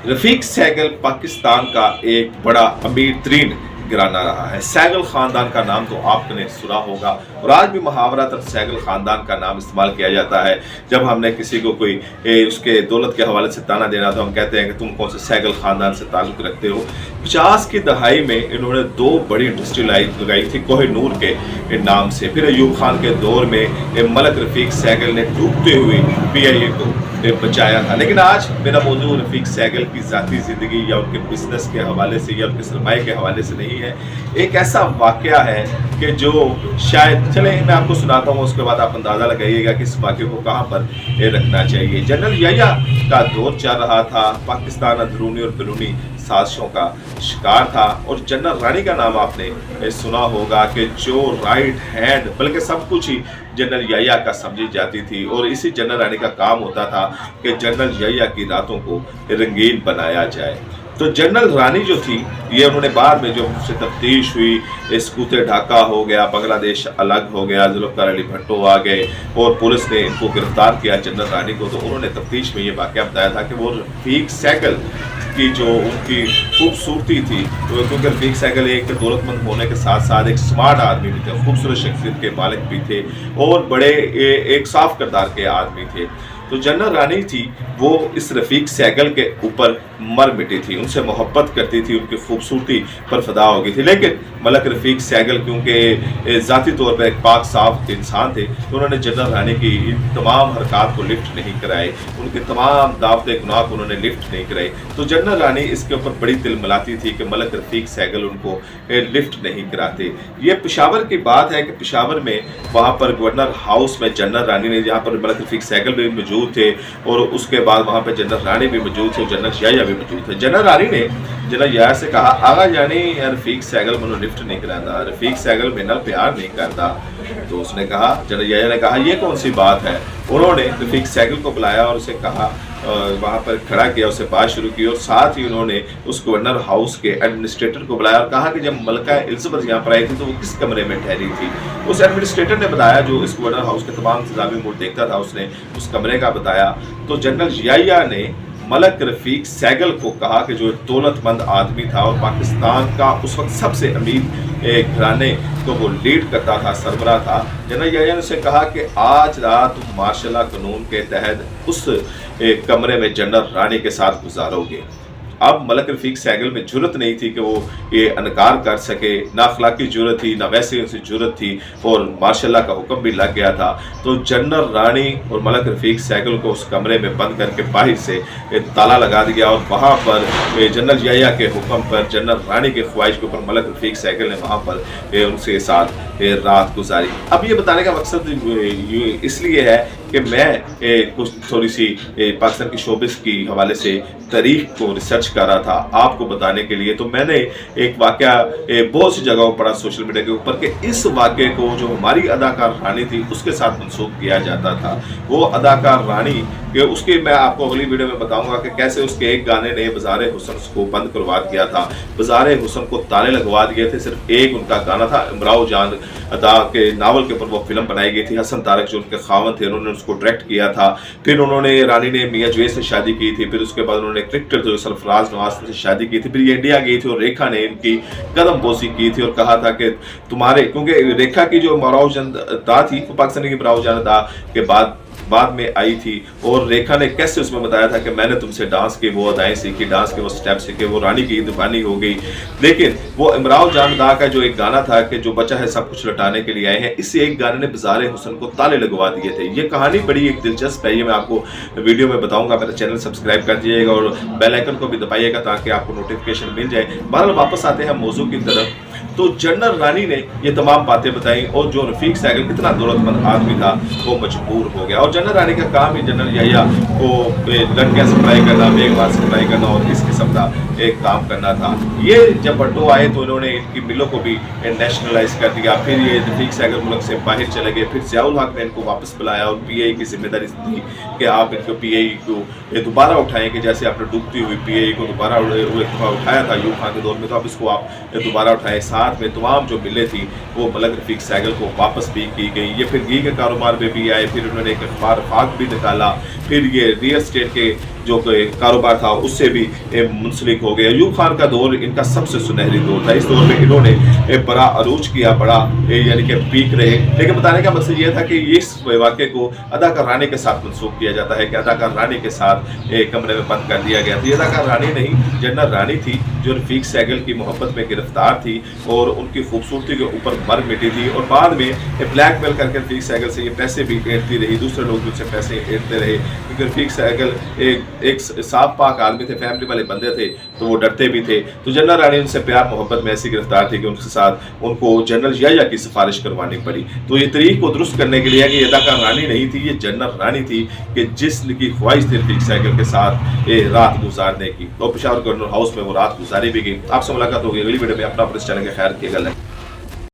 रफीक सहगल पाकिस्तान का एक बड़ा अमीर तरीन घराना रहा है। सहगल खानदान का नाम तो आपने सुना होगा और आज भी मुहावरतन सहगल खानदान का नाम इस्तेमाल किया जाता है। जब हमने किसी को कोई उसके दौलत के हवाले से ताना देना तो हम कहते हैं कि तुम कौन से सहगल खानदान से ताल्लुक़ रखते हो। 50 की दहाई में इन्होंने 2 बड़ी इंडस्ट्री लगाई थी कोहिनूर के नाम से। फिर अयूब खान के दौर में मलक रफीक सहगल ने डूबते हुए PIA को बचाया था। लेकिन आज मेरा मौजूद रफीक सहगल की ज़ाती ज़िंदगी या उनके बिजनेस के हवाले से या उनके सरमाए के हवाले से नहीं है। एक ऐसा वाक़या है कि जो शायद चले मैं आपको सुनाता हूँ, उसके बाद आप अंदाज़ा लगाइएगा कि इस वाक़े को कहाँ पर रखना चाहिए। जनरल याह्या का दौर चल रहा था, पाकिस्तान अंदरूनी और बैरूनी साजिशों का शिकार था और जनरल रानी का नाम आपने सुना होगा कि जो राइट हैंड बल्कि सब कुछ ही जनरल याह्या का समझी जाती थी और इसी जनरल रानी का काम होता था कि जनरल याह्या की रातों को रंगीन बनाया जाए। तो जनरल रानी जो थी ये उन्होंने बाद में जो उससे तफ्तीश हुई, स्कूते ढाका हो गया, बांग्लादेश अलग हो गया, जुल्फ़िकार अली भुट्टो आ गए और पुलिस ने इनको गिरफ्तार किया जनरल रानी को। तो उन्होंने तफ्तीश में ये वाक़या बताया था कि वो रफीक सहगल की जो उनकी खूबसूरती थी, क्योंकि रफीक सहगल एक दौलतमंद होने के साथ साथ एक स्मार्ट आदमी भी थे, खूबसूरत शख्सियत के मालिक भी थे और बड़े एक साफ किरदार के आदमी थे। तो जनरल रानी थी वो इस रफीक सहगल के ऊपर मर मिटी थी, उनसे मोहब्बत करती थी, उनकी खूबसूरती पर फिदा हो गई थी। लेकिन मलक रफीक सहगल क्योंकि ज़ाती तौर पर एक पाक साफ इंसान थे तो उन्होंने जनरल रानी की इन तमाम हरकत को लिफ्ट नहीं कराए, उनके तमाम दावते गुनाह को उन्होंने लिफ्ट नहीं कराए। तो जनरल रानी इसके ऊपर बड़ी तिलमिलाती थी कि मलक रफीक सहगल उनको लिफ्ट नहीं कराते। ये पेशावर की बात है कि पेशावर में वहाँ पर गवर्नर हाउस में जनरल रानी ने, जहाँ पर मलक रफीक सहगल भी मौजूद थे और उसके बाद वहाँ पर जनरल रानी भी मौजूद थे और जनरल याह्या भी मौजूद थे। जनरल रानी ने जनरल याह्या से कहा, आगा जानी रफीक सहगल मैंने लिफ्ट नहीं कराता, रफीक सहगल मेरे नाल प्यार नहीं करता। तो उसने कहा, जनरल याह्या ने कहा ये कौन सी बात है। उन्होंने रफीक सहगल को बुलाया और उसे कहा, वहाँ पर खड़ा किया, उससे बात शुरू की और साथ ही उन्होंने उस गवर्नर हाउस के एडमिनिस्ट्रेटर को बुलाया और कहा कि जब मलका एलिज़ाबेथ यहाँ पर आई थी तो वो किस कमरे में ठहरी थी। उस एडमिनिस्ट्रेटर ने बताया, जो इस गवर्नर हाउस के तमाम इंतजामी अमूर देखता था, उसने उस कमरे का बताया। तो जनरल याह्या ने मलक रफीक सहगल को कहा कि जो दौलतमंद आदमी था और पाकिस्तान का उस वक्त सबसे अमीर घराने को वो लीड करता था, सरबराह था, जनरल याह्या ने उसे कहा कि आज रात तुम मार्शल कानून के तहत उस कमरे में जनरल रानी के साथ गुजारोगे। अब मलक रफीक सहगल में जुर्रत नहीं थी कि वो ये इनकार कर सके, ना अखलाकी जुर्रत थी ना वैसे उनसे जुर्रत थी और मार्शल का हुक्म भी लग गया था। तो जनरल रानी और मलक रफीक सहगल को उस कमरे में बंद करके बाहर से ताला लगा दिया और वहाँ पर जनरल याह्या के हुक्म पर, जनरल रानी के ख्वाहिश के ऊपर मलक रफीक सहगल ने वहाँ पर उनके साथ रात गुजारी। अब ये बताने का मकसद इसलिए है कि मैं कुछ थोड़ी सी पाकिस्तान की शोबिस की हवाले से तारीख को रिसर्च कर रहा था आपको बताने के लिए। तो मैंने एक वाक़या बहुत सी जगहों पढ़ा सोशल मीडिया के ऊपर कि इस वाक़े को जो हमारी अदाकार रानी थी उसके साथ मनसूब किया जाता था। वो अदाकार रानी कि उसके मैं आपको अगली वीडियो में बताऊंगा कि कैसे उसके एक गाने ने बाज़ारे हुस्न को बंद करवा दिया था, बाज़ारे हुस्न को ताले लगवा दिए थे। सिर्फ एक उनका गाना था, इमराव जान अदा के नावल के ऊपर वो फिल्म बनाई गई थी। हसन तारक जो उनके खावंद थे उन्होंने उसको डायरेक्ट किया था। फिर उन्होंने रानी ने मियां जवेद से शादी की थी, फिर उसके बाद उन्होंने क्रिकेटर जो सरफराज नवाज से शादी की थी। फिर ये इंडिया गई थी और रेखा ने इनकी कदम बोसी की थी और कहा था कि तुम्हारे, क्योंकि रेखा की जो इमराव जान अदा थी वो पाकिस्तानी की इमराव जान अदा के बाद में आई थी और रेखा ने कैसे उसमें बताया था कि मैंने तुमसे डांस के वो अदाएं सीखी, डांस के वो स्टेप सीखे, वो रानी की दीवानी हो गई। लेकिन वो इमराव जान दा का जो एक गाना था कि जो बचा है सब कुछ लौटाने के लिए आए हैं, इस एक गाने ने बाज़ारे हुस्न को ताले लगवा दिए थे। ये कहानी बड़ी एक दिलचस्प है, ये मैं आपको वीडियो में बताऊंगा। मेरा चैनल सब्सक्राइब कर दीजिएगा और बेल आइकन को भी दबाइएगा ताकि आपको नोटिफिकेशन मिल जाए। बहरहाल वापस आते हैं मौजू की तरफ। तो जनरल रानी ने ये तमाम बातें बताई और जो रफीक सहगल कितना दौलतमंद आदमी था वो मजबूर हो गया। और जनरल रानी का काम ही जनरल याह्या को लड़कियां सप्लाई करना, बेगवार सप्लाई करना और इस किस्म का एक काम करना था। ये जब भुट्टो आए तो इन्होंने इनकी मिलों को भी नेशनलाइज कर दिया। फिर ये रफीक सहगल मुल्क से बाहर चले गए। फिर ज़ियाउल हक ने इनको वापस बुलाया और PIA की जिम्मेदारी दी कि आप इनको PIA को दोबारा उठाएं कि जैसे आपने डूबती हुई PIA को दोबारा उठाया था अयूब खान के दौर में, तो आप इसको आप दोबारा उठाएं। साथ में तमाम जो मिलें थी वो मलक रफ़ीक सहगल को वापस भी की गई। ये फिर घी के कारोबार में भी आए, फिर उन्होंने एक अखबार फाक भी निकाला, फिर ये रियल एस्टेट के जो कारोबार था उससे भी मुंसलिक हो गए। अयूब खान का दौर इनका सबसे सुनहरी दौर था। इस दौर में इन्होंने बड़ा अरूज किया, बड़ा यानी कि पीक रहे। लेकिन बताने का मकसद ये था कि इस वाक़े को अदाकार रानी के साथ मनसूख किया जाता है कि अदाकार रानी के साथ एक कमरे में बंद कर दिया गया था। ये अदाकार रानी नहीं, जनरल रानी थी जो रफ़ीक सहगल की मोहब्बत में गिरफ्तार थी और उनकी खूबसूरती के ऊपर मर मिटी थी, और बाद में ब्लैकमेल करके रफ़ीक सहगल से ये पैसे भी ऐंठती रही, दूसरे लोग उससे पैसे ऐंठते रहे, क्योंकि रफ़ीक सहगल एक साफ पाक आदमी थे, फैमिली वाले बंदे थे, तो वो डरते भी थे। तो जनरल रानी उनसे प्यार मोहब्बत में ऐसी गिरफ्तार थी कि उनके साथ उनको जनरल याया की सिफारिश करवानी पड़ी। तो ये तरीक को दुरुस्त करने के लिए कि ये अदाकार रानी नहीं थी, ये जनरल रानी थी कि जिसकी ख्वाहिश थी रफ़ीक सहगल के साथ रात गुजारने की। तो पेशावर गवर्नर हाउस में वो रात गुजारी भी गई। आपसे मुलाकात होगी अगली वीडियो में। अपना इस चैनल के खैर किया गया।